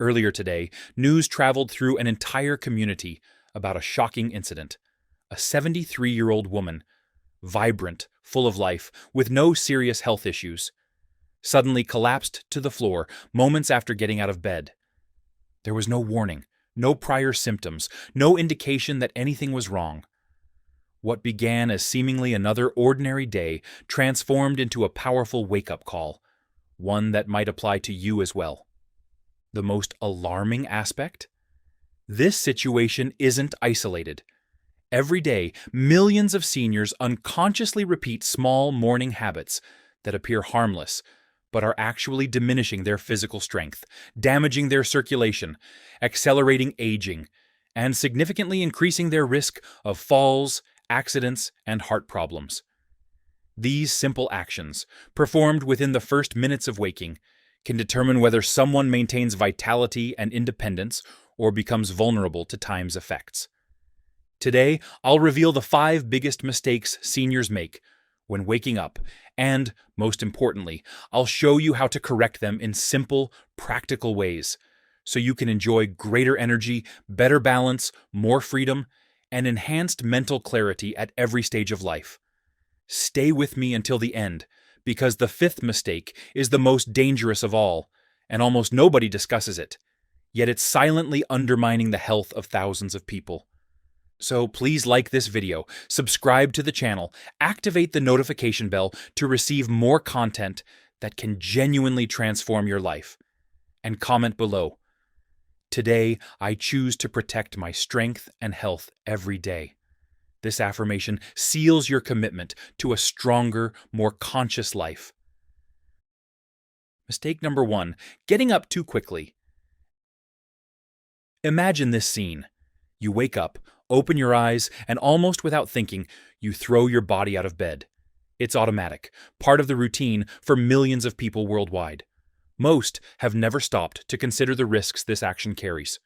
Earlier today, news traveled through an entire community about a shocking incident. A 73-year-old woman, vibrant, full of life, with no serious health issues, suddenly collapsed to the floor moments after getting out of bed. There was no warning, no prior symptoms, no indication that anything was wrong. What began as seemingly another ordinary day transformed into a powerful wake-up call, one that might apply to you as well. The most alarming aspect? This situation isn't isolated. Every day, millions of seniors unconsciously repeat small morning habits that appear harmless, but are actually diminishing their physical strength, damaging their circulation, accelerating aging, and significantly increasing their risk of falls, accidents, and heart problems. These simple actions, performed within the first minutes of waking, can determine whether someone maintains vitality and independence or becomes vulnerable to time's effects. Today, I'll reveal the 5 biggest mistakes seniors make when waking up, and, most importantly, I'll show you how to correct them in simple, practical ways, so you can enjoy greater energy, better balance, more freedom, and enhanced mental clarity at every stage of life. Stay with me until the end, because the 5th mistake is the most dangerous of all, and almost nobody discusses it, yet it's silently undermining the health of thousands of people. So please like this video, subscribe to the channel, activate the notification bell to receive more content that can genuinely transform your life, and comment below. Today, I choose to protect my strength and health every day. This affirmation seals your commitment to a stronger, more conscious life. Mistake number 1, getting up too quickly. Imagine this scene. You wake up, open your eyes, and almost without thinking, you throw your body out of bed. It's automatic, part of the routine for millions of people worldwide. Most have never stopped to consider the risks this action carries.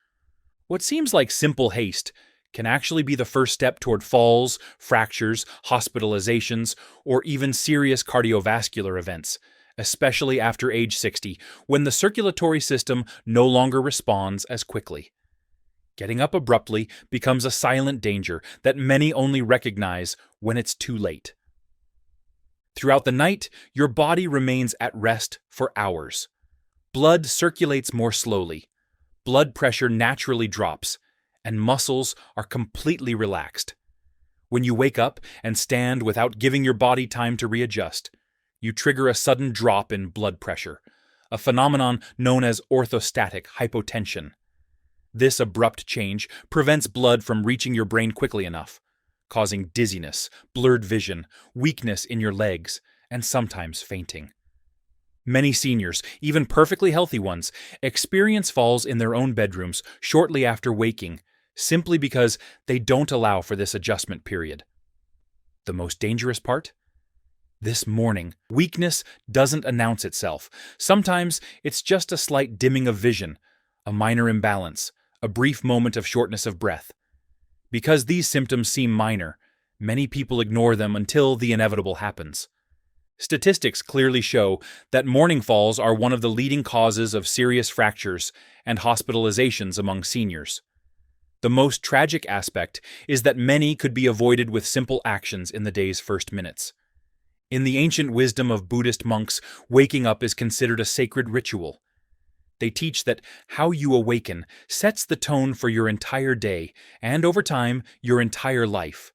What seems like simple haste can actually be the first step toward falls, fractures, hospitalizations, or even serious cardiovascular events, especially after age 60, when the circulatory system no longer responds as quickly. Getting up abruptly becomes a silent danger that many only recognize when it's too late. Throughout the night, your body remains at rest for hours. Blood circulates more slowly, blood pressure naturally drops, and muscles are completely relaxed. When you wake up and stand without giving your body time to readjust, you trigger a sudden drop in blood pressure, a phenomenon known as orthostatic hypotension. This abrupt change prevents blood from reaching your brain quickly enough, causing dizziness, blurred vision, weakness in your legs, and sometimes fainting. Many seniors, even perfectly healthy ones, experience falls in their own bedrooms shortly after waking, simply because they don't allow for this adjustment period. The most dangerous part? This morning, weakness doesn't announce itself. Sometimes it's just a slight dimming of vision, a minor imbalance, a brief moment of shortness of breath. Because these symptoms seem minor, many people ignore them until the inevitable happens. Statistics clearly show that morning falls are one of the leading causes of serious fractures and hospitalizations among seniors. The most tragic aspect is that many could be avoided with simple actions in the day's first minutes. In the ancient wisdom of Buddhist monks, waking up is considered a sacred ritual. They teach that how you awaken sets the tone for your entire day and, over time, your entire life.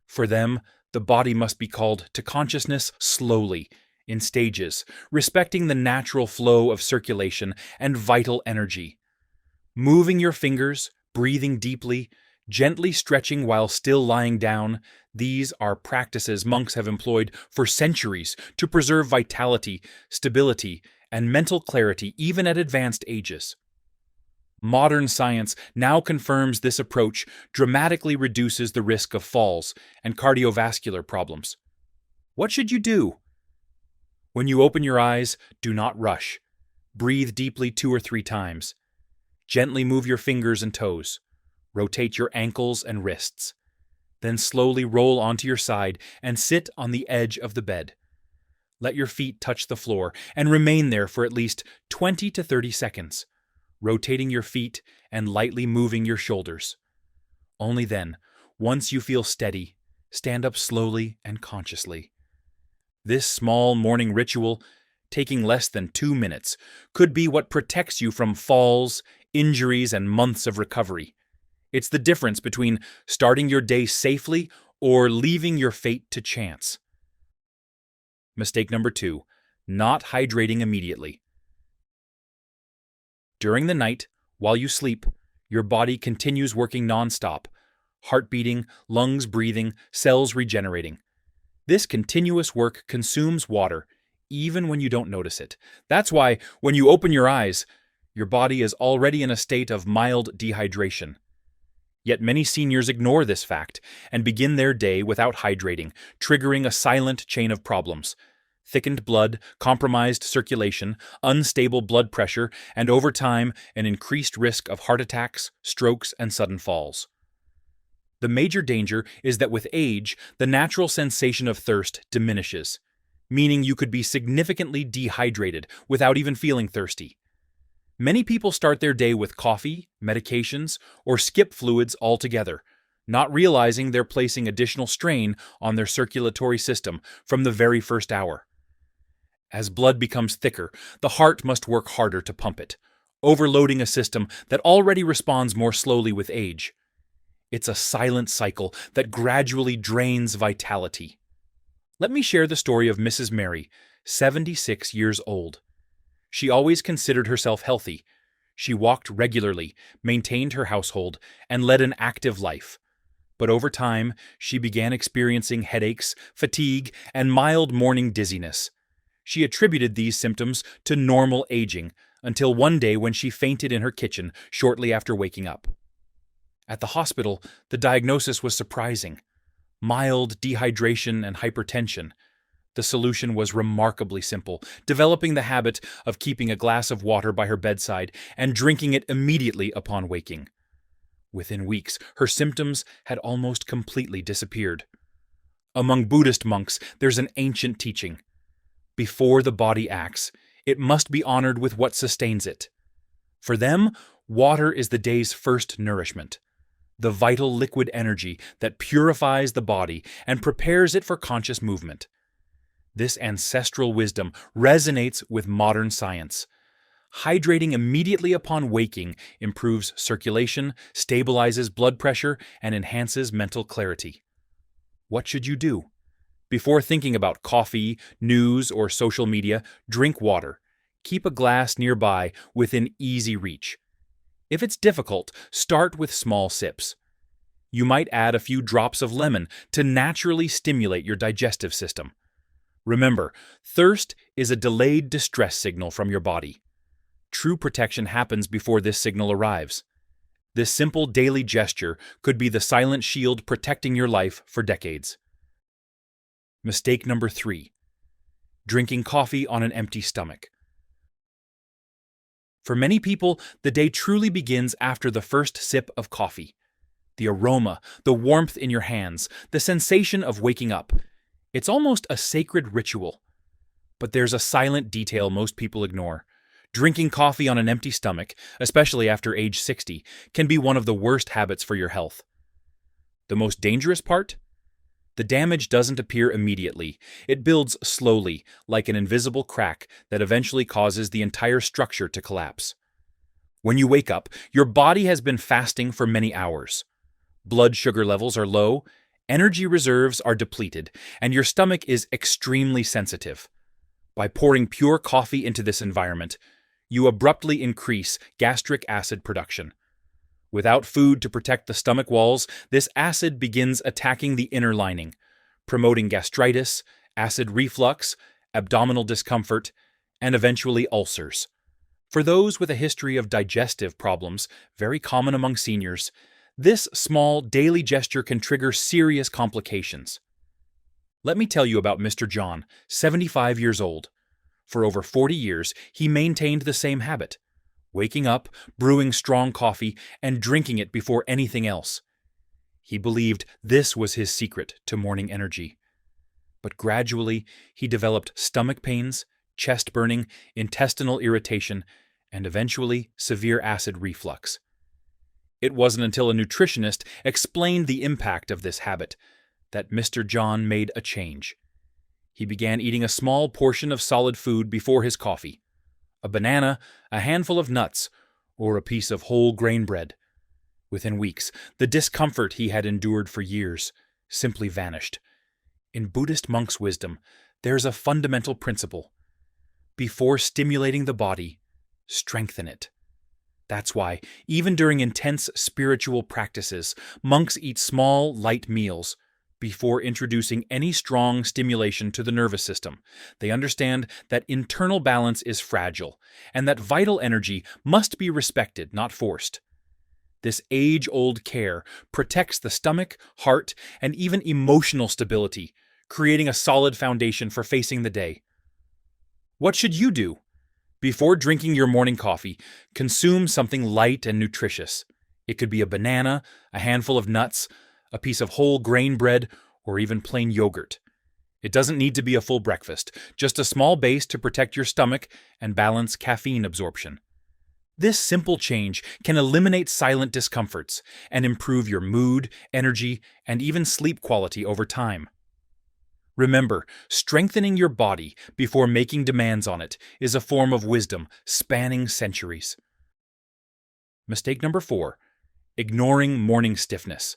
For them, the body must be called to consciousness slowly, in stages, respecting the natural flow of circulation and vital energy. Moving your fingers, breathing deeply, gently stretching while still lying down, these are practices monks have employed for centuries to preserve vitality, stability, and mental clarity even at advanced ages. Modern science now confirms this approach dramatically reduces the risk of falls and cardiovascular problems. What should you do? When you open your eyes, do not rush. Breathe deeply 2 or 3 times. Gently move your fingers and toes. Rotate your ankles and wrists. Then slowly roll onto your side and sit on the edge of the bed. Let your feet touch the floor and remain there for at least 20 to 30 seconds. rotating your feet and lightly moving your shoulders. Only then, once you feel steady, stand up slowly and consciously. This small morning ritual, taking less than 2 minutes, could be what protects you from falls, injuries, and months of recovery. It's the difference between starting your day safely or leaving your fate to chance. Mistake number 2, not hydrating immediately. During the night, while you sleep, your body continues working nonstop, heart beating, lungs breathing, cells regenerating. This continuous work consumes water, even when you don't notice it. That's why, when you open your eyes, your body is already in a state of mild dehydration. Yet many seniors ignore this fact and begin their day without hydrating, triggering a silent chain of problems. Thickened blood, compromised circulation, unstable blood pressure, and over time, an increased risk of heart attacks, strokes, and sudden falls. The major danger is that with age, the natural sensation of thirst diminishes, meaning you could be significantly dehydrated without even feeling thirsty. Many people start their day with coffee, medications, or skip fluids altogether, not realizing they're placing additional strain on their circulatory system from the very first hour. As blood becomes thicker, the heart must work harder to pump it, overloading a system that already responds more slowly with age. It's a silent cycle that gradually drains vitality. Let me share the story of Mrs. Mary, 76 years old. She always considered herself healthy. She walked regularly, maintained her household, and led an active life. But over time, she began experiencing headaches, fatigue, and mild morning dizziness. She attributed these symptoms to normal aging, until one day when she fainted in her kitchen shortly after waking up. At the hospital, the diagnosis was surprising: mild dehydration and hypertension. The solution was remarkably simple: developing the habit of keeping a glass of water by her bedside and drinking it immediately upon waking. Within weeks, her symptoms had almost completely disappeared. Among Buddhist monks, there's an ancient teaching: before the body acts, it must be honored with what sustains it. For them, water is the day's first nourishment, the vital liquid energy that purifies the body and prepares it for conscious movement. This ancestral wisdom resonates with modern science. Hydrating immediately upon waking improves circulation, stabilizes blood pressure, and enhances mental clarity. What should you do? Before thinking about coffee, news, or social media, drink water. Keep a glass nearby within easy reach. If it's difficult, start with small sips. You might add a few drops of lemon to naturally stimulate your digestive system. Remember, thirst is a delayed distress signal from your body. True protection happens before this signal arrives. This simple daily gesture could be the silent shield protecting your life for decades. Mistake number 3: drinking coffee on an empty stomach. For many people, the day truly begins after the first sip of coffee. The aroma, the warmth in your hands, the sensation of waking up. It's almost a sacred ritual. But there's a silent detail most people ignore. Drinking coffee on an empty stomach, especially after age 60, can be one of the worst habits for your health. The most dangerous part? The damage doesn't appear immediately. It builds slowly, like an invisible crack that eventually causes the entire structure to collapse. When you wake up, your body has been fasting for many hours. Blood sugar levels are low, energy reserves are depleted, and your stomach is extremely sensitive. By pouring pure coffee into this environment, you abruptly increase gastric acid production. Without food to protect the stomach walls, this acid begins attacking the inner lining, promoting gastritis, acid reflux, abdominal discomfort, and eventually ulcers. For those with a history of digestive problems, very common among seniors, this small daily gesture can trigger serious complications. Let me tell you about Mr. John, 75 years old. For over 40 years, he maintained the same habit: waking up, brewing strong coffee, and drinking it before anything else. He believed this was his secret to morning energy. But gradually, he developed stomach pains, chest burning, intestinal irritation, and eventually severe acid reflux. It wasn't until a nutritionist explained the impact of this habit that Mr. John made a change. He began eating a small portion of solid food before his coffee, a banana, a handful of nuts, or a piece of whole grain bread. Within weeks, the discomfort he had endured for years simply vanished. In Buddhist monks' wisdom, there's a fundamental principle. Before stimulating the body, strengthen it. That's why, even during intense spiritual practices, monks eat small, light meals before introducing any strong stimulation to the nervous system. They understand that internal balance is fragile, and that vital energy must be respected, not forced. This age-old care protects the stomach, heart, and even emotional stability, creating a solid foundation for facing the day. What should you do? Before drinking your morning coffee, consume something light and nutritious. It could be a banana, a handful of nuts, a piece of whole grain bread, or even plain yogurt. It doesn't need to be a full breakfast, just a small base to protect your stomach and balance caffeine absorption. This simple change can eliminate silent discomforts and improve your mood, energy, and even sleep quality over time. Remember, strengthening your body before making demands on it is a form of wisdom spanning centuries. Mistake number 4. Ignoring morning stiffness.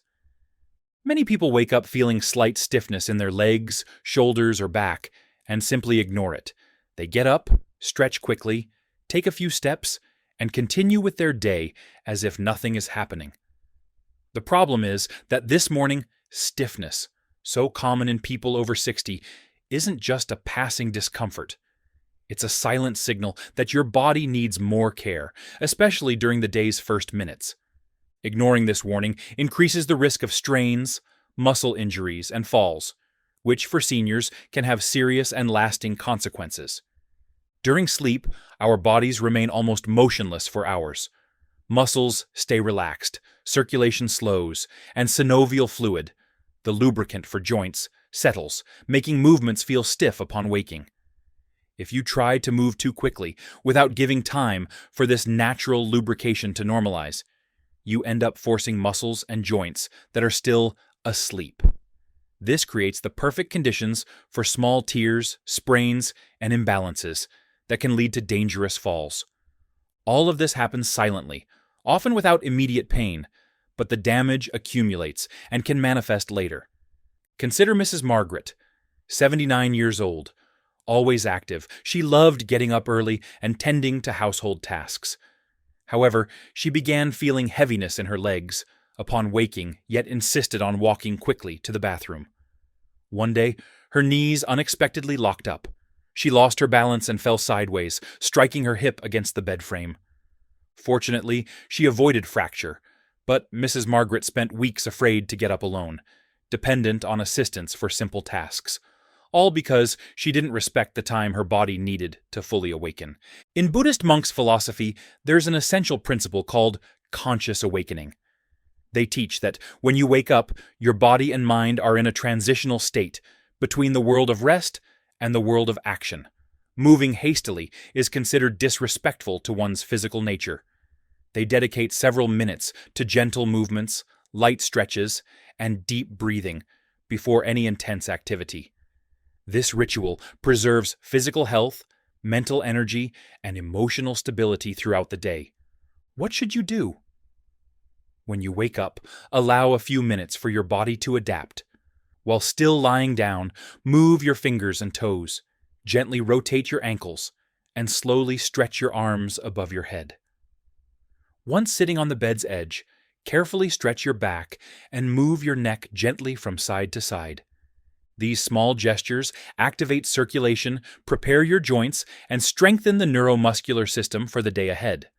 Many people wake up feeling slight stiffness in their legs, shoulders, or back, and simply ignore it. They get up, stretch quickly, take a few steps, and continue with their day as if nothing is happening. The problem is that this morning, stiffness, so common in people over 60, isn't just a passing discomfort. It's a silent signal that your body needs more care, especially during the day's first minutes. Ignoring this warning increases the risk of strains, muscle injuries, and falls, which for seniors can have serious and lasting consequences. During sleep, our bodies remain almost motionless for hours. Muscles stay relaxed, circulation slows, and synovial fluid, the lubricant for joints, settles, making movements feel stiff upon waking. If you try to move too quickly without giving time for this natural lubrication to normalize, you end up forcing muscles and joints that are still asleep. This creates the perfect conditions for small tears, sprains, and imbalances that can lead to dangerous falls. All of this happens silently, often without immediate pain, but the damage accumulates and can manifest later. Consider Mrs. Margaret, 79 years old, always active. She loved getting up early and tending to household tasks. However, she began feeling heaviness in her legs upon waking, yet insisted on walking quickly to the bathroom. One day, her knees unexpectedly locked up. She lost her balance and fell sideways, striking her hip against the bed frame. Fortunately, she avoided fracture, but Mrs. Margaret spent weeks afraid to get up alone, dependent on assistance for simple tasks, all because she didn't respect the time her body needed to fully awaken. In Buddhist monks' philosophy, there's an essential principle called conscious awakening. They teach that when you wake up, your body and mind are in a transitional state between the world of rest and the world of action. Moving hastily is considered disrespectful to one's physical nature. They dedicate several minutes to gentle movements, light stretches, and deep breathing before any intense activity. This ritual preserves physical health, mental energy, and emotional stability throughout the day. What should you do? When you wake up, allow a few minutes for your body to adapt. While still lying down, move your fingers and toes, gently rotate your ankles, and slowly stretch your arms above your head. Once sitting on the bed's edge, carefully stretch your back and move your neck gently from side to side. These small gestures activate circulation, prepare your joints, and strengthen the neuromuscular system for the day ahead.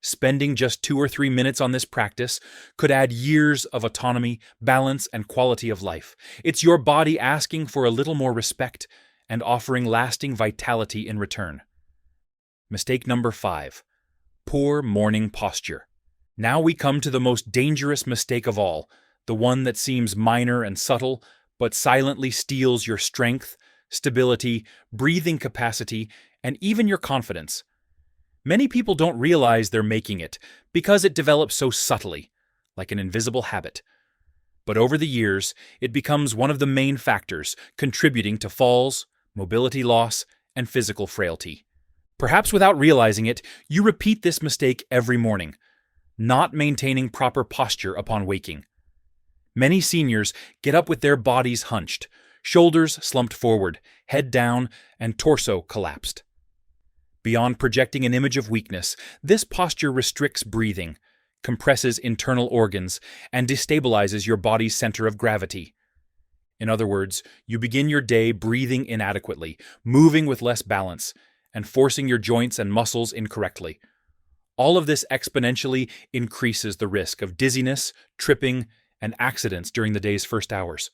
Spending just 2 or 3 minutes on this practice could add years of autonomy, balance, and quality of life. It's your body asking for a little more respect and offering lasting vitality in return. Mistake number 5. Poor morning posture. Now we come to the most dangerous mistake of all, the one that seems minor and subtle, but silently steals your strength, stability, breathing capacity, and even your confidence. Many people don't realize they're making it because it develops so subtly, like an invisible habit. But over the years, it becomes one of the main factors contributing to falls, mobility loss, and physical frailty. Perhaps without realizing it, you repeat this mistake every morning, not maintaining proper posture upon waking. Many seniors get up with their bodies hunched, shoulders slumped forward, head down, and torso collapsed. Beyond projecting an image of weakness, this posture restricts breathing, compresses internal organs, and destabilizes your body's center of gravity. In other words, you begin your day breathing inadequately, moving with less balance, and forcing your joints and muscles incorrectly. All of this exponentially increases the risk of dizziness, tripping, and accidents during the day's first hours.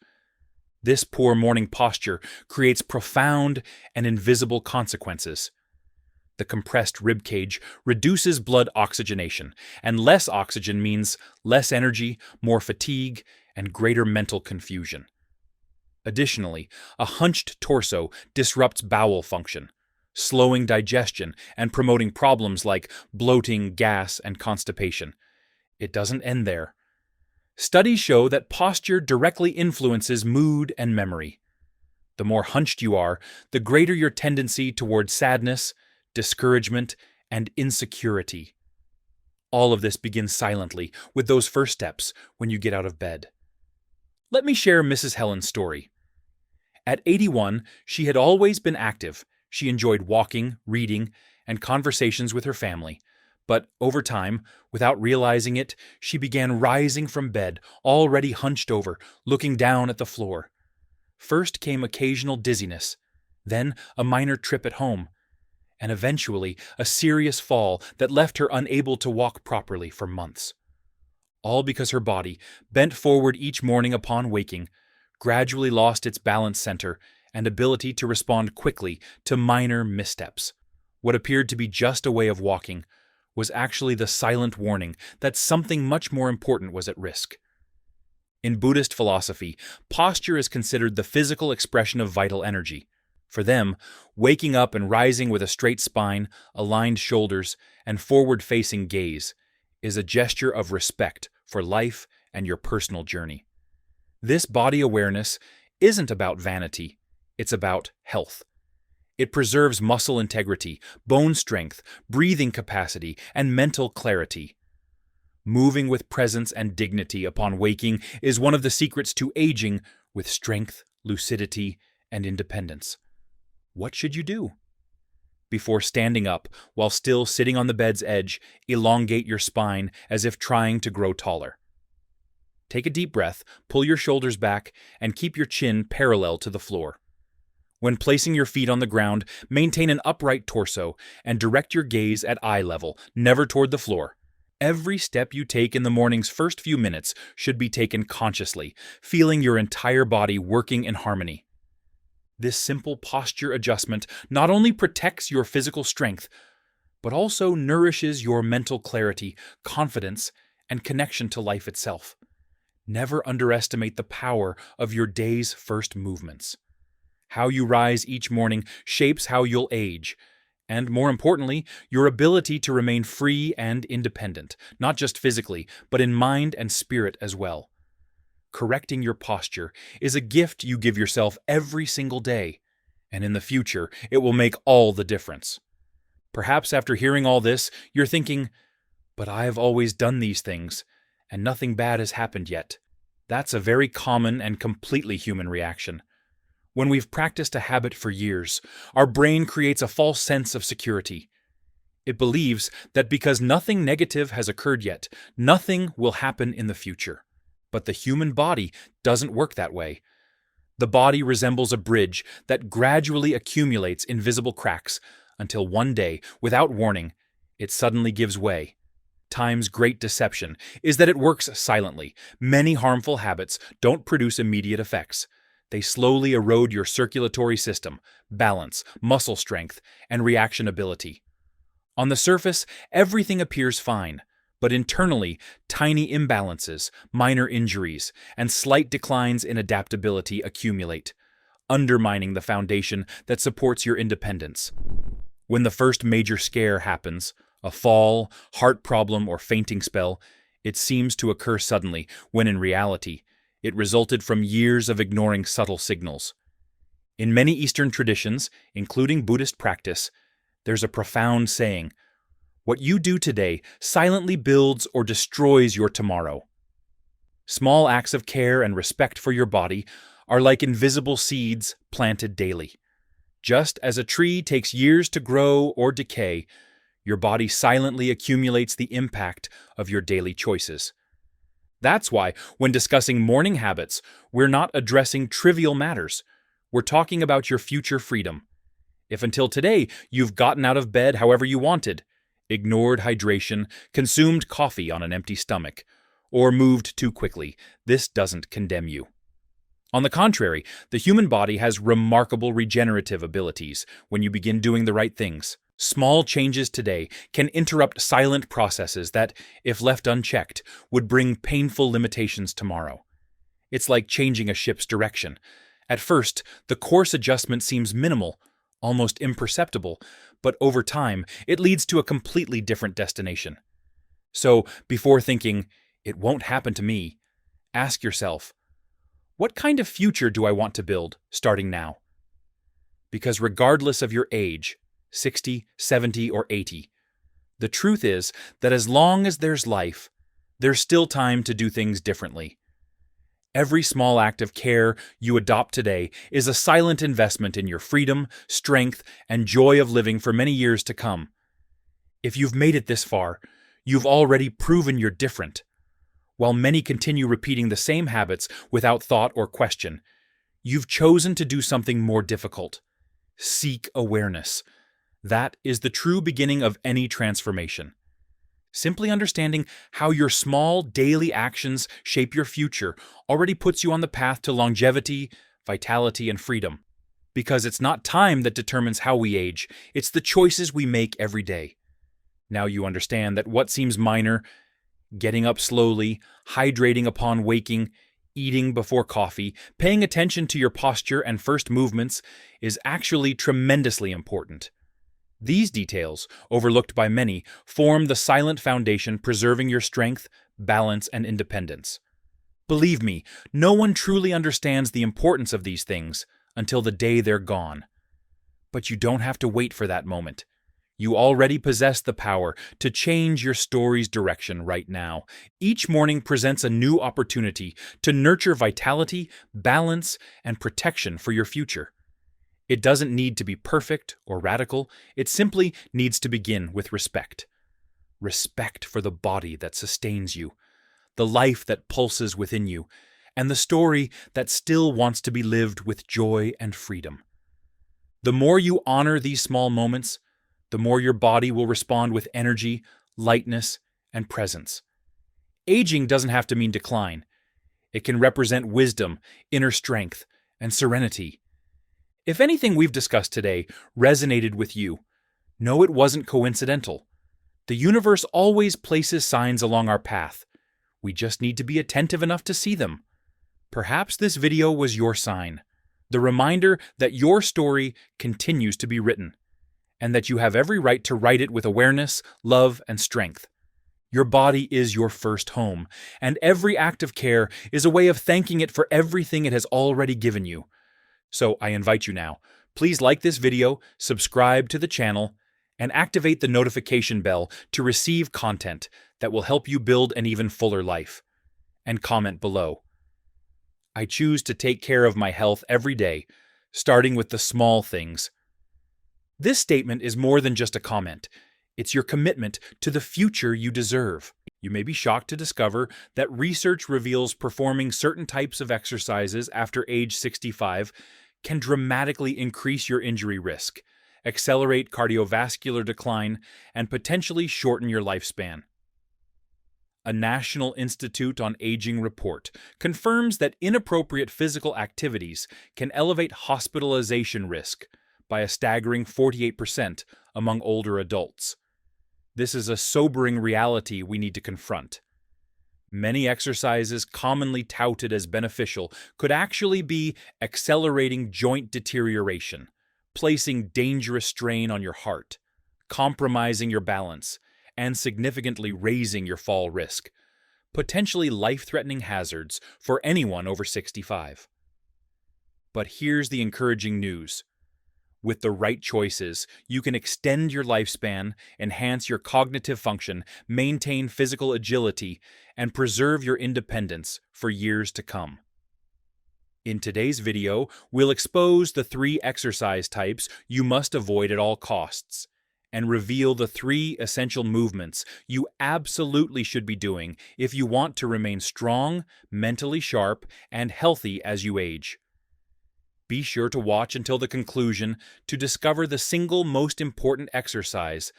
This poor morning posture creates profound and invisible consequences. The compressed rib cage reduces blood oxygenation, and less oxygen means less energy, more fatigue, and greater mental confusion. Additionally, a hunched torso disrupts bowel function, slowing digestion and promoting problems like bloating, gas, and constipation. It doesn't end there. Studies show that posture directly influences mood and memory. The more hunched you are, the greater your tendency toward sadness, discouragement, and insecurity. All of this begins silently with those first steps when you get out of bed. Let me share Mrs. Helen's story. At 81, she had always been active. She enjoyed walking, reading, and conversations with her family. But over time, without realizing it, she began rising from bed, already hunched over, looking down at the floor. First came occasional dizziness, then a minor trip at home, and eventually a serious fall that left her unable to walk properly for months. All because her body, bent forward each morning upon waking, gradually lost its balance center and ability to respond quickly to minor missteps. What appeared to be just a way of walking was actually the silent warning that something much more important was at risk. In Buddhist philosophy, posture is considered the physical expression of vital energy. For them, waking up and rising with a straight spine, aligned shoulders, and forward-facing gaze is a gesture of respect for life and your personal journey. This body awareness isn't about vanity, it's about health. It preserves muscle integrity, bone strength, breathing capacity, and mental clarity. Moving with presence and dignity upon waking is one of the secrets to aging with strength, lucidity, and independence. What should you do? Before standing up, while still sitting on the bed's edge, elongate your spine as if trying to grow taller. Take a deep breath, pull your shoulders back, and keep your chin parallel to the floor. When placing your feet on the ground, maintain an upright torso and direct your gaze at eye level, never toward the floor. Every step you take in the morning's first few minutes should be taken consciously, feeling your entire body working in harmony. This simple posture adjustment not only protects your physical strength, but also nourishes your mental clarity, confidence, and connection to life itself. Never underestimate the power of your day's first movements. How you rise each morning shapes how you'll age, and more importantly, your ability to remain free and independent, not just physically, but in mind and spirit as well. Correcting your posture is a gift you give yourself every single day, and in the future, it will make all the difference. Perhaps after hearing all this, you're thinking, "But I have always done these things, and nothing bad has happened yet." That's a very common and completely human reaction. When we've practiced a habit for years, our brain creates a false sense of security. It believes that because nothing negative has occurred yet, nothing will happen in the future. But the human body doesn't work that way. The body resembles a bridge that gradually accumulates invisible cracks until one day, without warning, it suddenly gives way. Time's great deception is that it works silently. Many harmful habits don't produce immediate effects. They slowly erode your circulatory system, balance, muscle strength, and reaction ability. On the surface, everything appears fine, but internally, tiny imbalances, minor injuries, and slight declines in adaptability accumulate, undermining the foundation that supports your independence. When the first major scare happens, a fall, heart problem, or fainting spell, it seems to occur suddenly, when in reality, it resulted from years of ignoring subtle signals. In many Eastern traditions, including Buddhist practice, there's a profound saying, "What you do today silently builds or destroys your tomorrow." Small acts of care and respect for your body are like invisible seeds planted daily. Just as a tree takes years to grow or decay, your body silently accumulates the impact of your daily choices. That's why, when discussing morning habits, we're not addressing trivial matters. We're talking about your future freedom. If until today you've gotten out of bed however you wanted, ignored hydration, consumed coffee on an empty stomach, or moved too quickly, this doesn't condemn you. On the contrary, the human body has remarkable regenerative abilities when you begin doing the right things. Small changes today can interrupt silent processes that, if left unchecked, would bring painful limitations tomorrow. It's like changing a ship's direction. At first, the course adjustment seems minimal, almost imperceptible, but over time, it leads to a completely different destination. So, before thinking, "It won't happen to me," ask yourself, what kind of future do I want to build, starting now? Because regardless of your age, 60, 70, or 80, the truth is that as long as there's life, there's still time to do things differently. Every small act of care you adopt today is a silent investment in your freedom, strength, and joy of living for many years to come. If you've made it this far, you've already proven you're different. While many continue repeating the same habits without thought or question, you've chosen to do something more difficult. Seek awareness. That is the true beginning of any transformation. Simply understanding how your small daily actions shape your future already puts you on the path to longevity, vitality, and freedom. Because it's not time that determines how we age, it's the choices we make every day. Now you understand that what seems minor, getting up slowly, hydrating upon waking, eating before coffee, paying attention to your posture and first movements, is actually tremendously important. These details, overlooked by many, form the silent foundation preserving your strength, balance, and independence. Believe me, no one truly understands the importance of these things until the day they're gone. But you don't have to wait for that moment. You already possess the power to change your story's direction right now. Each morning presents a new opportunity to nurture vitality, balance, and protection for your future. It doesn't need to be perfect or radical. It simply needs to begin with respect. Respect for the body that sustains you, the life that pulses within you, and the story that still wants to be lived with joy and freedom. The more you honor these small moments, the more your body will respond with energy, lightness, and presence. Aging doesn't have to mean decline. It can represent wisdom, inner strength, and serenity. If anything we've discussed today resonated with you, know it wasn't coincidental. The universe always places signs along our path. We just need to be attentive enough to see them. Perhaps this video was your sign, the reminder that your story continues to be written, and that you have every right to write it with awareness, love, and strength. Your body is your first home, and every act of care is a way of thanking it for everything it has already given you. So I invite you now, please like this video, subscribe to the channel, and activate the notification bell to receive content that will help you build an even fuller life. And comment below. I choose to take care of my health every day, starting with the small things. This statement is more than just a comment. It's your commitment to the future you deserve. You may be shocked to discover that research reveals performing certain types of exercises after age 65 can dramatically increase your injury risk, accelerate cardiovascular decline, and potentially shorten your lifespan. A National Institute on Aging report confirms that inappropriate physical activities can elevate hospitalization risk by a staggering 48% among older adults. This is a sobering reality we need to confront. Many exercises commonly touted as beneficial could actually be accelerating joint deterioration, placing dangerous strain on your heart, compromising your balance, and significantly raising your fall risk, potentially life-threatening hazards for anyone over 65. But here's the encouraging news. With the right choices, you can extend your lifespan, enhance your cognitive function, maintain physical agility, and preserve your independence for years to come. In today's video, we'll expose the 3 exercise types you must avoid at all costs, and reveal the 3 essential movements you absolutely should be doing if you want to remain strong, mentally sharp, and healthy as you age. Be sure to watch until the conclusion to discover the single most important exercise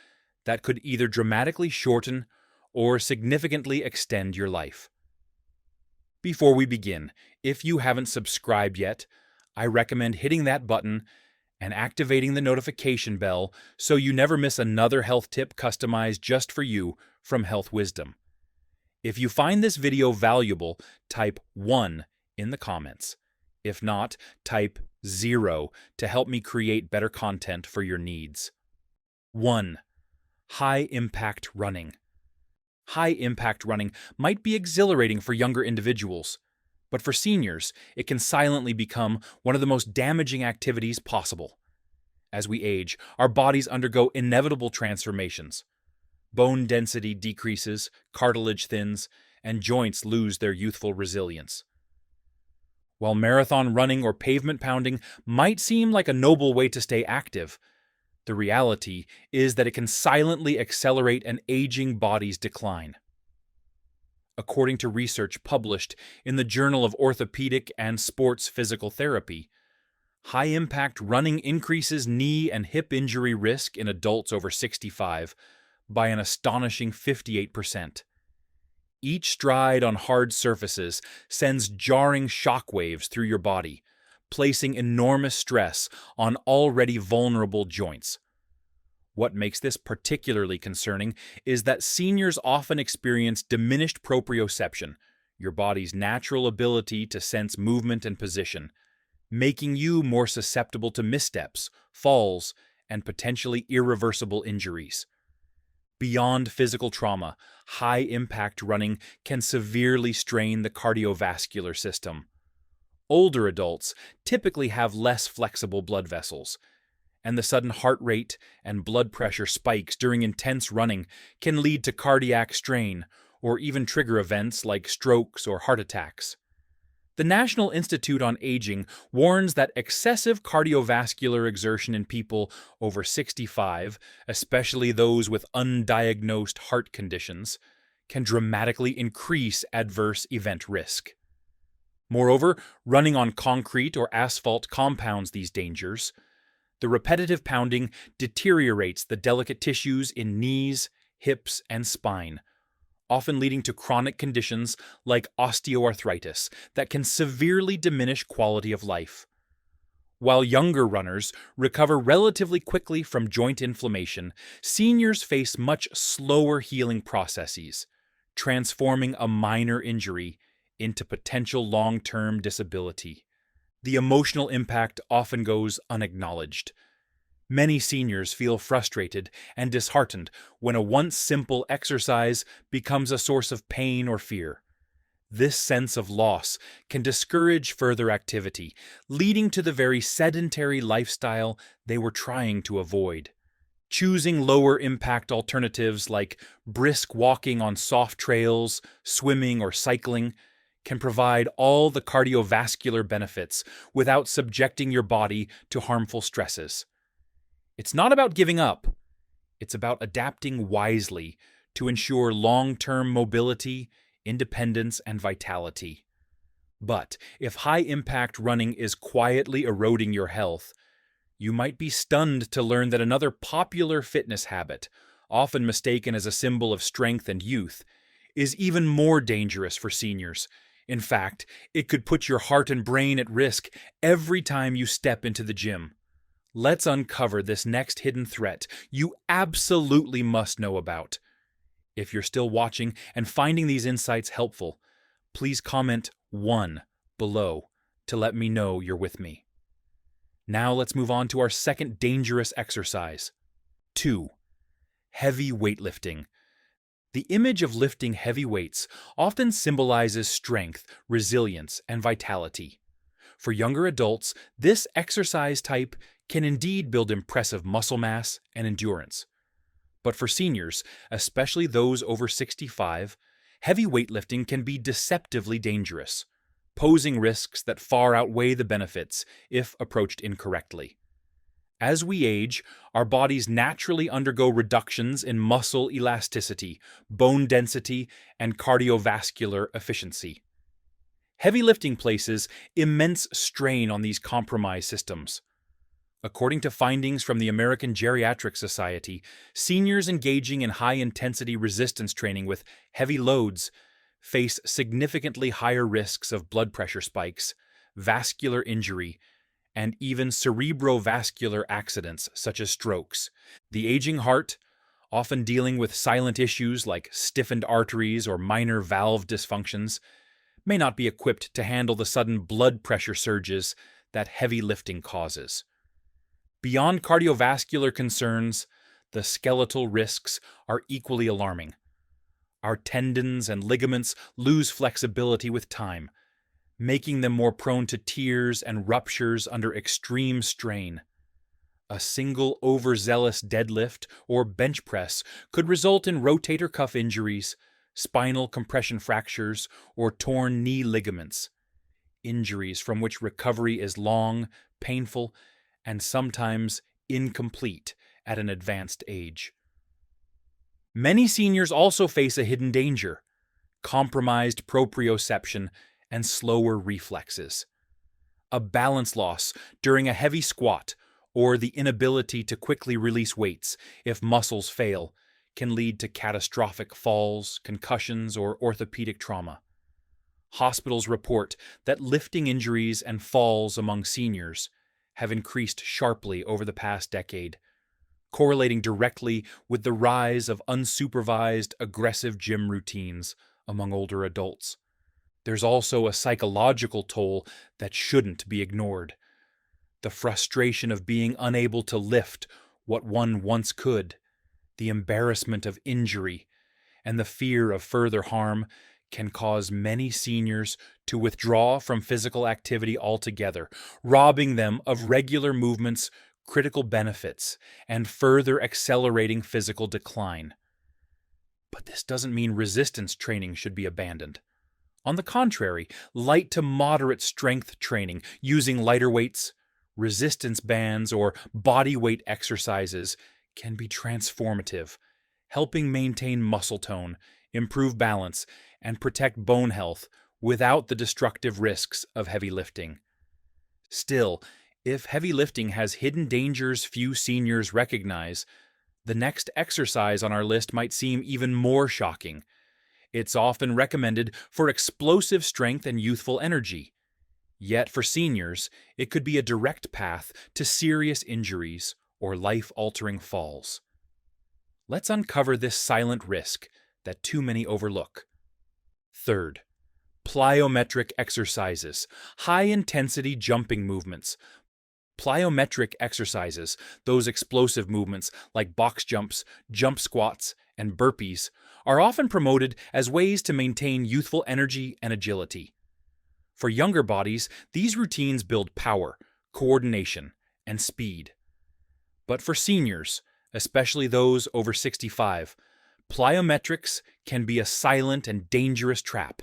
that could either dramatically shorten or significantly extend your life. Before we begin, if you haven't subscribed yet, I recommend hitting that button and activating the notification bell so you never miss another health tip customized just for you from Health Wisdom. If you find this video valuable, type 1 in the comments. If not, type 0 to help me create better content for your needs. 1. High-impact running. High-impact running might be exhilarating for younger individuals, but for seniors, it can silently become one of the most damaging activities possible. As we age, our bodies undergo inevitable transformations. Bone density decreases, cartilage thins, and joints lose their youthful resilience. While marathon running or pavement pounding might seem like a noble way to stay active, the reality is that it can silently accelerate an aging body's decline. According to research published in the Journal of Orthopedic and Sports Physical Therapy, high-impact running increases knee and hip injury risk in adults over 65 by an astonishing 58%. Each stride on hard surfaces sends jarring shockwaves through your body, placing enormous stress on already vulnerable joints. What makes this particularly concerning is that seniors often experience diminished proprioception, your body's natural ability to sense movement and position, making you more susceptible to missteps, falls, and potentially irreversible injuries. Beyond physical trauma, high-impact running can severely strain the cardiovascular system. Older adults typically have less flexible blood vessels, and the sudden heart rate and blood pressure spikes during intense running can lead to cardiac strain or even trigger events like strokes or heart attacks. The National Institute on Aging warns that excessive cardiovascular exertion in people over 65, especially those with undiagnosed heart conditions, can dramatically increase adverse event risk. Moreover, running on concrete or asphalt compounds these dangers. The repetitive pounding deteriorates the delicate tissues in knees, hips, and spine, often leading to chronic conditions like osteoarthritis that can severely diminish quality of life. While younger runners recover relatively quickly from joint inflammation, seniors face much slower healing processes, transforming a minor injury into potential long-term disability. The emotional impact often goes unacknowledged. Many seniors feel frustrated and disheartened when a once simple exercise becomes a source of pain or fear. This sense of loss can discourage further activity, leading to the very sedentary lifestyle they were trying to avoid. Choosing lower impact alternatives like brisk walking on soft trails, swimming, or cycling can provide all the cardiovascular benefits without subjecting your body to harmful stresses. It's not about giving up. It's about adapting wisely to ensure long-term mobility, independence, and vitality. But if high-impact running is quietly eroding your health, you might be stunned to learn that another popular fitness habit, often mistaken as a symbol of strength and youth, is even more dangerous for seniors. In fact, it could put your heart and brain at risk every time you step into the gym. Let's uncover this next hidden threat you absolutely must know about. If you're still watching and finding these insights helpful, please comment 1 below to let me know you're with me. Now let's move on to our second dangerous exercise. 2. Heavy weightlifting. The image of lifting heavy weights often symbolizes strength, resilience, and vitality. For younger adults, this exercise type can indeed build impressive muscle mass and endurance. But for seniors, especially those over 65, heavy weightlifting can be deceptively dangerous, posing risks that far outweigh the benefits if approached incorrectly. As we age, our bodies naturally undergo reductions in muscle elasticity, bone density, and cardiovascular efficiency. Heavy lifting places immense strain on these compromised systems. According to findings from the American Geriatric Society, seniors engaging in high-intensity resistance training with heavy loads face significantly higher risks of blood pressure spikes, vascular injury, and even cerebrovascular accidents such as strokes. The aging heart, often dealing with silent issues like stiffened arteries or minor valve dysfunctions, may not be equipped to handle the sudden blood pressure surges that heavy lifting causes. Beyond cardiovascular concerns, the skeletal risks are equally alarming. Our tendons and ligaments lose flexibility with time, making them more prone to tears and ruptures under extreme strain. A single overzealous deadlift or bench press could result in rotator cuff injuries, spinal compression fractures, or torn knee ligaments, injuries from which recovery is long, painful, and sometimes incomplete at an advanced age. Many seniors also face a hidden danger: compromised proprioception and slower reflexes. A balance loss during a heavy squat or the inability to quickly release weights if muscles fail can lead to catastrophic falls, concussions, or orthopedic trauma. Hospitals report that lifting injuries and falls among seniors have increased sharply over the past decade, correlating directly with the rise of unsupervised, aggressive gym routines among older adults. There's also a psychological toll that shouldn't be ignored. The frustration of being unable to lift what one once could, the embarrassment of injury, and the fear of further harm can cause many seniors to withdraw from physical activity altogether, robbing them of regular movement's critical benefits and further accelerating physical decline. But this doesn't mean resistance training should be abandoned. On the contrary, light to moderate strength training using lighter weights, resistance bands, or body weight exercises can be transformative, helping maintain muscle tone, improve balance, and protect bone health without the destructive risks of heavy lifting. Still, if heavy lifting has hidden dangers few seniors recognize, the next exercise on our list might seem even more shocking. It's often recommended for explosive strength and youthful energy. Yet for seniors, it could be a direct path to serious injuries or life-altering falls. Let's uncover this silent risk that too many overlook. Third, plyometric exercises, high-intensity jumping movements. Plyometric exercises, those explosive movements like box jumps, jump squats, and burpees, are often promoted as ways to maintain youthful energy and agility. For younger bodies, these routines build power, coordination, and speed. But for seniors, especially those over 65, plyometrics can be a silent and dangerous trap,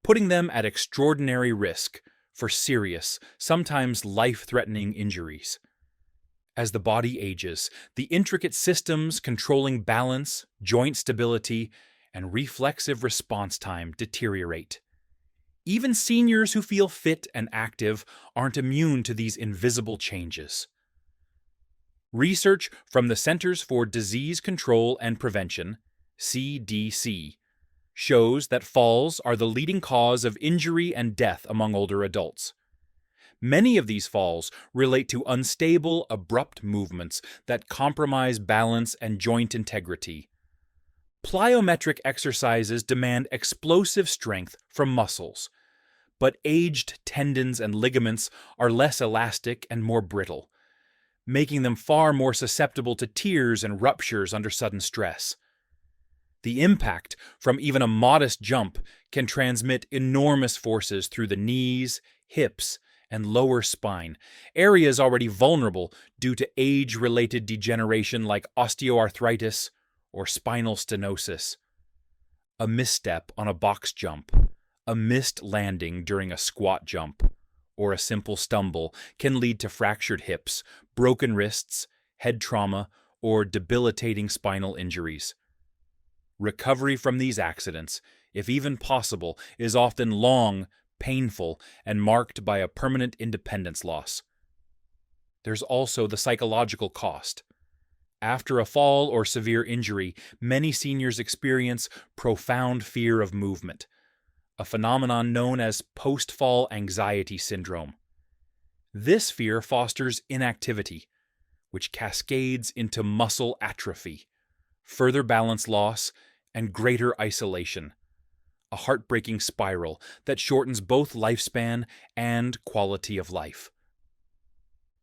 putting them at extraordinary risk for serious, sometimes life-threatening injuries. As the body ages, the intricate systems controlling balance, joint stability, and reflexive response time deteriorate. Even seniors who feel fit and active aren't immune to these invisible changes. Research from the Centers for Disease Control and Prevention, CDC, shows that falls are the leading cause of injury and death among older adults. Many of these falls relate to unstable, abrupt movements that compromise balance and joint integrity. Plyometric exercises demand explosive strength from muscles, but aged tendons and ligaments are less elastic and more brittle, making them far more susceptible to tears and ruptures under sudden stress. The impact from even a modest jump can transmit enormous forces through the knees, hips, and lower spine, areas already vulnerable due to age-related degeneration like osteoarthritis or spinal stenosis. A misstep on a box jump, a missed landing during a squat jump, or a simple stumble can lead to fractured hips, broken wrists, head trauma, or debilitating spinal injuries. Recovery from these accidents, if even possible, is often long, painful, and marked by a permanent independence loss. There's also the psychological cost. After a fall or severe injury, many seniors experience profound fear of movement, a phenomenon known as post-fall anxiety syndrome. This fear fosters inactivity, which cascades into muscle atrophy, further balance loss, and greater isolation, a heartbreaking spiral that shortens both lifespan and quality of life.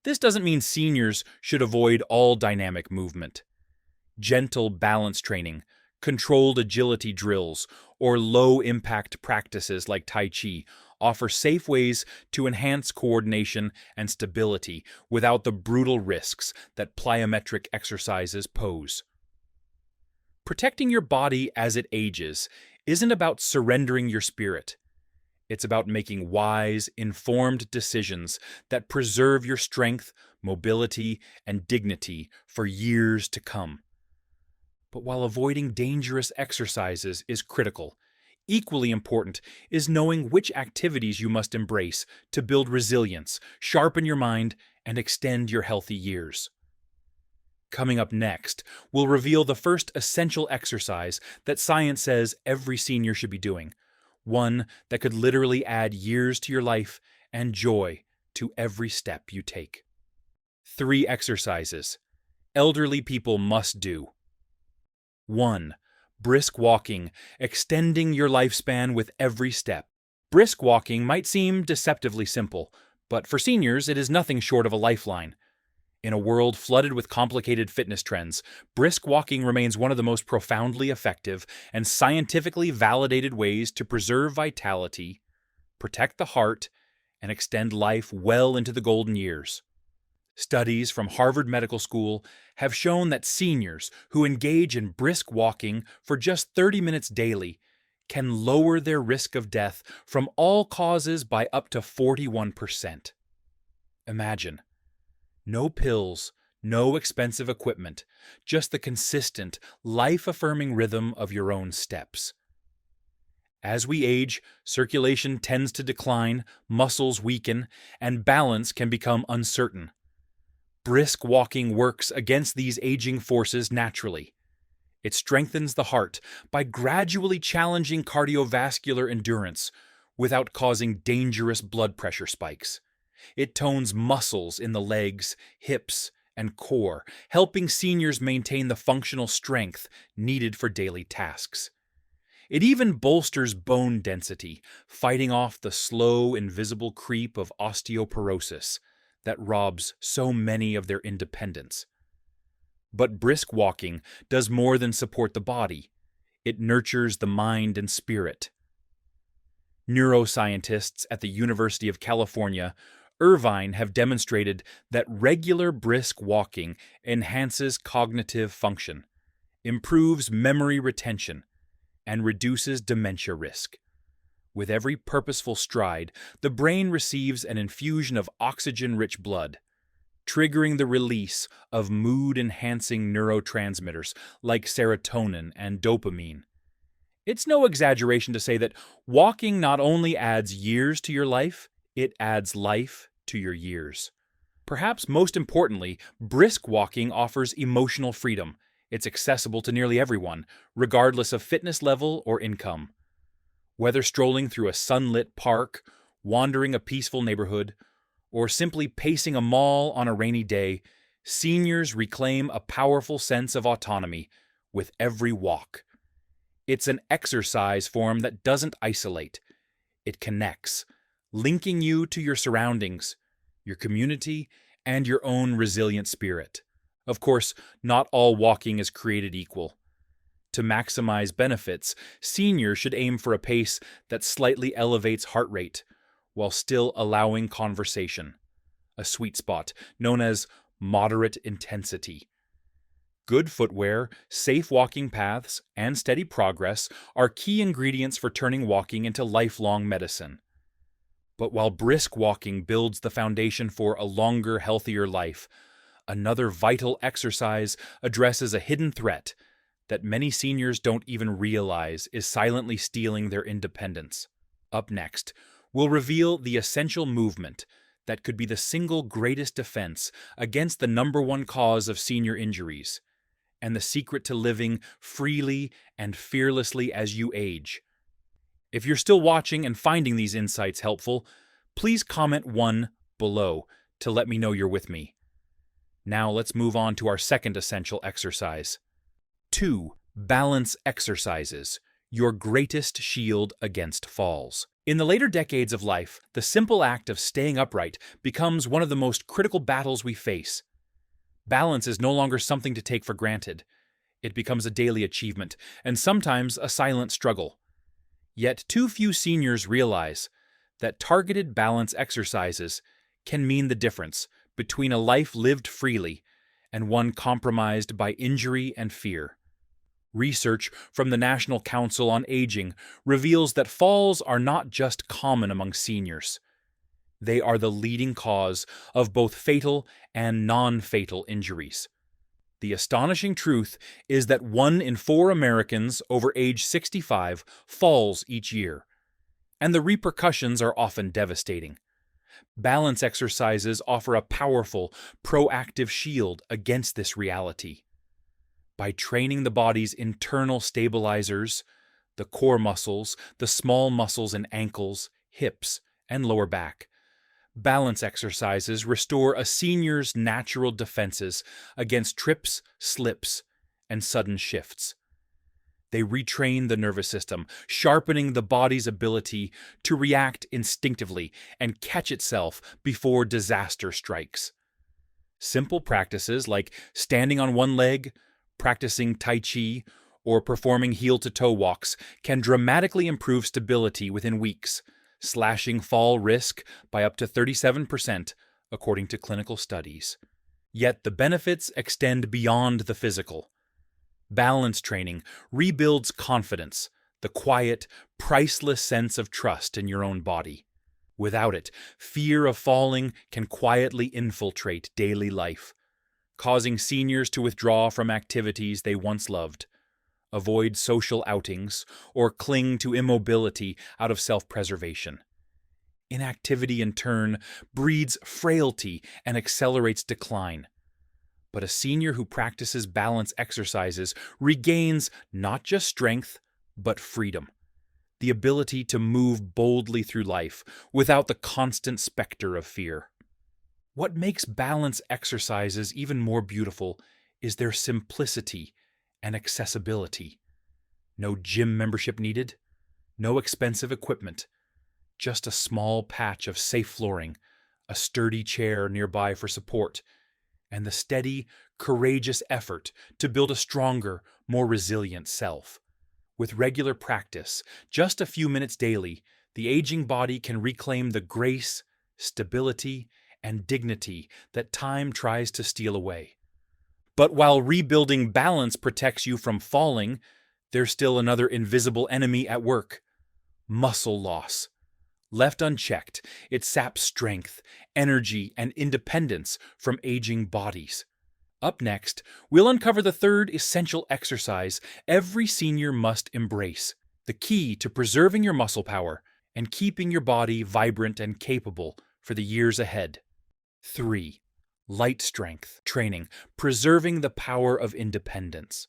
This doesn't mean seniors should avoid all dynamic movement. Gentle balance training, controlled agility drills, or low-impact practices like Tai Chi offer safe ways to enhance coordination and stability without the brutal risks that plyometric exercises pose. Protecting your body as it ages isn't about surrendering your spirit. It's about making wise, informed decisions that preserve your strength, mobility, and dignity for years to come. But while avoiding dangerous exercises is critical, equally important is knowing which activities you must embrace to build resilience, sharpen your mind, and extend your healthy years. Coming up next, we'll reveal the first essential exercise that science says every senior should be doing, one that could literally add years to your life and joy to every step you take. 3 exercises elderly people must do. 1. Brisk walking, extending your lifespan with every step. Brisk walking might seem deceptively simple, but for seniors it is nothing short of a lifeline. In a world flooded with complicated fitness trends, brisk walking remains one of the most profoundly effective and scientifically validated ways to preserve vitality, protect the heart, and extend life well into the golden years. Studies from Harvard Medical School have shown that seniors who engage in brisk walking for just 30 minutes daily can lower their risk of death from all causes by up to 41%. Imagine. No pills, no expensive equipment, just the consistent, life-affirming rhythm of your own steps. As we age, circulation tends to decline, muscles weaken, and balance can become uncertain. Brisk walking works against these aging forces naturally. It strengthens the heart by gradually challenging cardiovascular endurance without causing dangerous blood pressure spikes. It tones muscles in the legs, hips, and core, helping seniors maintain the functional strength needed for daily tasks. It even bolsters bone density, fighting off the slow, invisible creep of osteoporosis that robs so many of their independence. But brisk walking does more than support the body. It nurtures the mind and spirit. Neuroscientists at the University of California, Irvine, have demonstrated that regular brisk walking enhances cognitive function, improves memory retention, and reduces dementia risk. With every purposeful stride, the brain receives an infusion of oxygen-rich blood, triggering the release of mood-enhancing neurotransmitters like serotonin and dopamine. It's no exaggeration to say that walking not only adds years to your life, it adds life to your years. Perhaps most importantly, brisk walking offers emotional freedom. It's accessible to nearly everyone, regardless of fitness level or income. Whether strolling through a sunlit park, wandering a peaceful neighborhood, or simply pacing a mall on a rainy day, seniors reclaim a powerful sense of autonomy with every walk. It's an exercise form that doesn't isolate. It connects, linking you to your surroundings, your community, and your own resilient spirit. Of course, not all walking is created equal. To maximize benefits, seniors should aim for a pace that slightly elevates heart rate while still allowing conversation, a sweet spot known as moderate intensity. Good footwear, safe walking paths, and steady progress are key ingredients for turning walking into lifelong medicine. But while brisk walking builds the foundation for a longer, healthier life, another vital exercise addresses a hidden threat that many seniors don't even realize is silently stealing their independence. Up next, we'll reveal the essential movement that could be the single greatest defense against the number one cause of senior injuries, and the secret to living freely and fearlessly as you age. If you're still watching and finding these insights helpful, please comment 1 below to let me know you're with me. Now let's move on to our second essential exercise. 2. Balance exercises, your greatest shield against falls. In the later decades of life, the simple act of staying upright becomes one of the most critical battles we face. Balance is no longer something to take for granted. It becomes a daily achievement, and sometimes a silent struggle. Yet too few seniors realize that targeted balance exercises can mean the difference between a life lived freely and one compromised by injury and fear. Research from the National Council on Aging reveals that falls are not just common among seniors. They are the leading cause of both fatal and non-fatal injuries. The astonishing truth is that 1 in 4 Americans over age 65 falls each year, and the repercussions are often devastating. Balance exercises offer a powerful, proactive shield against this reality. By training the body's internal stabilizers, the core muscles, the small muscles in ankles, hips, and lower back, balance exercises restore a senior's natural defenses against trips, slips, and sudden shifts. They retrain the nervous system, sharpening the body's ability to react instinctively and catch itself before disaster strikes. Simple practices like standing on one leg, practicing Tai Chi, or performing heel-to-toe walks can dramatically improve stability within weeks, slashing fall risk by up to 37%, according to clinical studies. Yet the benefits extend beyond the physical. Balance training rebuilds confidence, the quiet, priceless sense of trust in your own body. Without it, fear of falling can quietly infiltrate daily life, causing seniors to withdraw from activities they once loved, avoid social outings, or cling to immobility out of self-preservation. Inactivity, in turn, breeds frailty and accelerates decline. But a senior who practices balance exercises regains not just strength, but freedom, the ability to move boldly through life without the constant specter of fear. What makes balance exercises even more beautiful is their simplicity and accessibility. No gym membership needed, no expensive equipment, just a small patch of safe flooring, a sturdy chair nearby for support, and the steady, courageous effort to build a stronger, more resilient self. With regular practice, just a few minutes daily, the aging body can reclaim the grace, stability, and dignity that time tries to steal away. But while rebuilding balance protects you from falling, there's still another invisible enemy at work: muscle loss. Left unchecked, it saps strength, energy, and independence from aging bodies. Up next, we'll uncover the third essential exercise every senior must embrace, the key to preserving your muscle power and keeping your body vibrant and capable for the years ahead. 3. Light strength training, preserving the power of independence.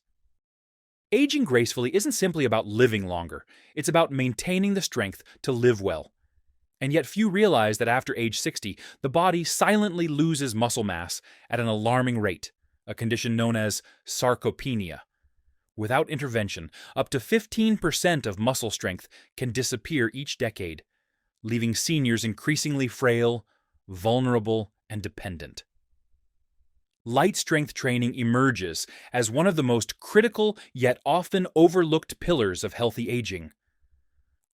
Aging gracefully isn't simply about living longer, it's about maintaining the strength to live well. And yet few realize that after age 60, the body silently loses muscle mass at an alarming rate, a condition known as sarcopenia. Without intervention, up to 15% of muscle strength can disappear each decade, leaving seniors increasingly frail, vulnerable, and dependent. Light strength training emerges as one of the most critical yet often overlooked pillars of healthy aging.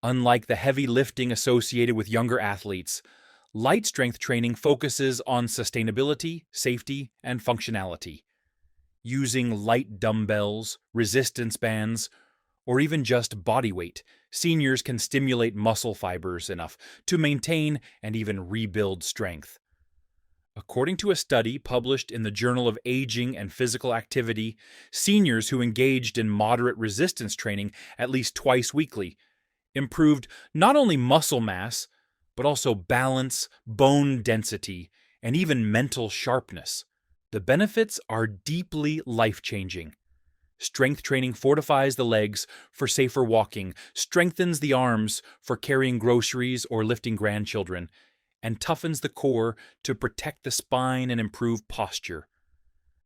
Unlike the heavy lifting associated with younger athletes, light strength training focuses on sustainability, safety, and functionality. Using light dumbbells, resistance bands, or even just body weight, seniors can stimulate muscle fibers enough to maintain and even rebuild strength. According to a study published in the Journal of Aging and Physical Activity, seniors who engaged in moderate resistance training at least twice weekly improved not only muscle mass, but also balance, bone density, and even mental sharpness. The benefits are deeply life-changing. Strength training fortifies the legs for safer walking, strengthens the arms for carrying groceries or lifting grandchildren, and toughens the core to protect the spine and improve posture.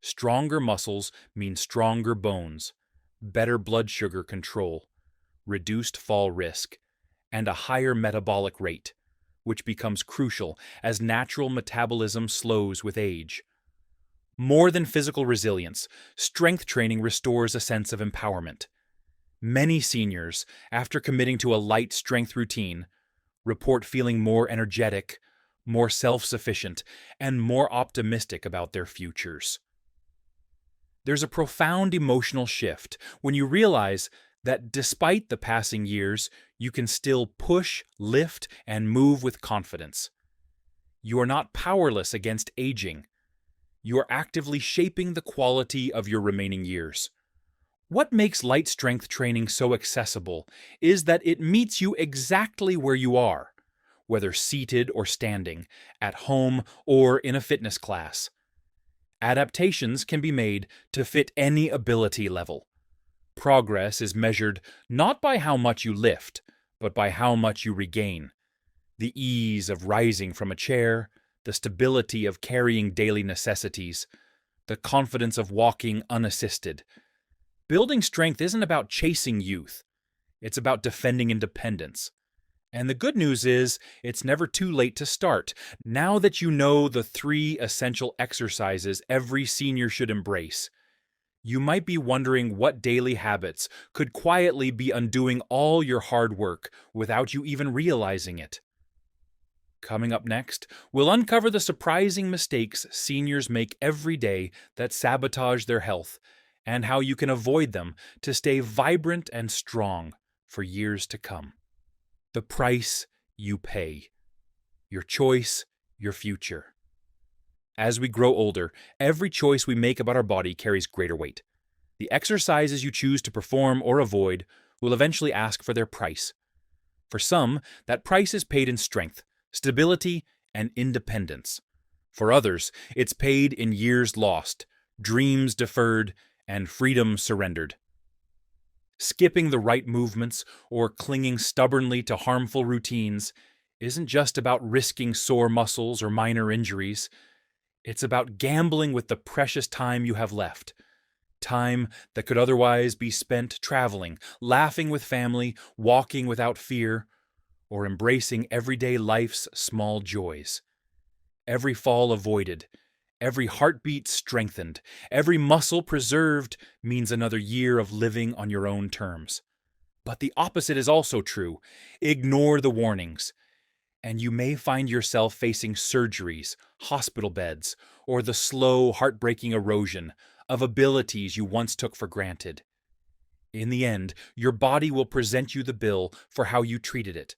Stronger muscles mean stronger bones, better blood sugar control, reduced fall risk, and a higher metabolic rate, which becomes crucial as natural metabolism slows with age. More than physical resilience, strength training restores a sense of empowerment. Many seniors, after committing to a light strength routine, report feeling more energetic, more self-sufficient, and more optimistic about their futures. There's a profound emotional shift when you realize that despite the passing years, you can still push, lift, and move with confidence. You are not powerless against aging. You are actively shaping the quality of your remaining years. What makes light strength training so accessible is that it meets you exactly where you are, whether seated or standing, at home or in a fitness class. Adaptations can be made to fit any ability level. Progress is measured not by how much you lift, but by how much you regain. The ease of rising from a chair, the stability of carrying daily necessities, the confidence of walking unassisted. Building strength isn't about chasing youth. It's about defending independence. And the good news is, it's never too late to start. Now that you know the 3 essential exercises every senior should embrace, you might be wondering what daily habits could quietly be undoing all your hard work without you even realizing it. Coming up next, we'll uncover the surprising mistakes seniors make every day that sabotage their health, and how you can avoid them to stay vibrant and strong for years to come. The price you pay. Your choice, your future. As we grow older, every choice we make about our body carries greater weight. The exercises you choose to perform or avoid will eventually ask for their price. For some, that price is paid in strength, stability, and independence. For others, it's paid in years lost, dreams deferred, and freedom surrendered. Skipping the right movements or clinging stubbornly to harmful routines isn't just about risking sore muscles or minor injuries. It's about gambling with the precious time you have left. Time that could otherwise be spent traveling, laughing with family, walking without fear, or embracing everyday life's small joys. Every fall avoided, every heartbeat strengthened, every muscle preserved means another year of living on your own terms. But the opposite is also true. Ignore the warnings, and you may find yourself facing surgeries, hospital beds, or the slow, heartbreaking erosion of abilities you once took for granted. In the end, your body will present you the bill for how you treated it.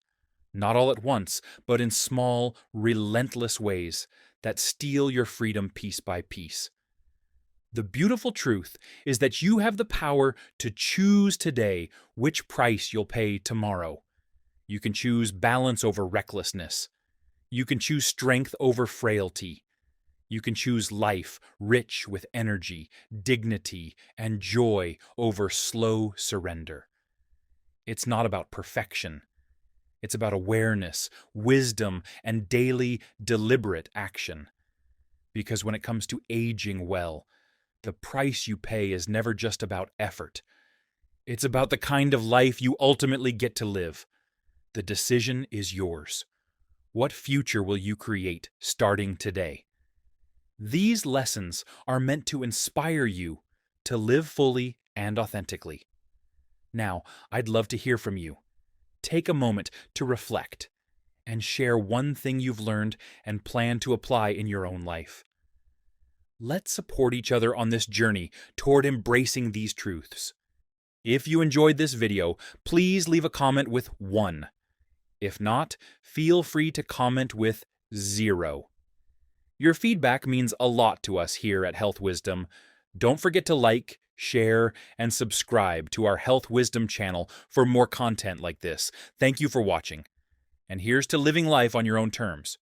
Not all at once, but in small, relentless ways that steal your freedom piece by piece. The beautiful truth is that you have the power to choose today which price you'll pay tomorrow. You can choose balance over recklessness. You can choose strength over frailty. You can choose life rich with energy, dignity, and joy over slow surrender. It's not about perfection. It's about awareness, wisdom, and daily, deliberate action. Because when it comes to aging well, the price you pay is never just about effort. It's about the kind of life you ultimately get to live. The decision is yours. What future will you create starting today? These lessons are meant to inspire you to live fully and authentically. Now, I'd love to hear from you. Take a moment to reflect and share one thing you've learned and plan to apply in your own life. Let's support each other on this journey toward embracing these truths. If you enjoyed this video, please leave a comment with 1. If not, feel free to comment with 0. Your feedback means a lot to us here at Health Wisdom. Don't forget to like, share, and subscribe to our Health Wisdom channel for more content like this. Thank you for watching. And here's to living life on your own terms.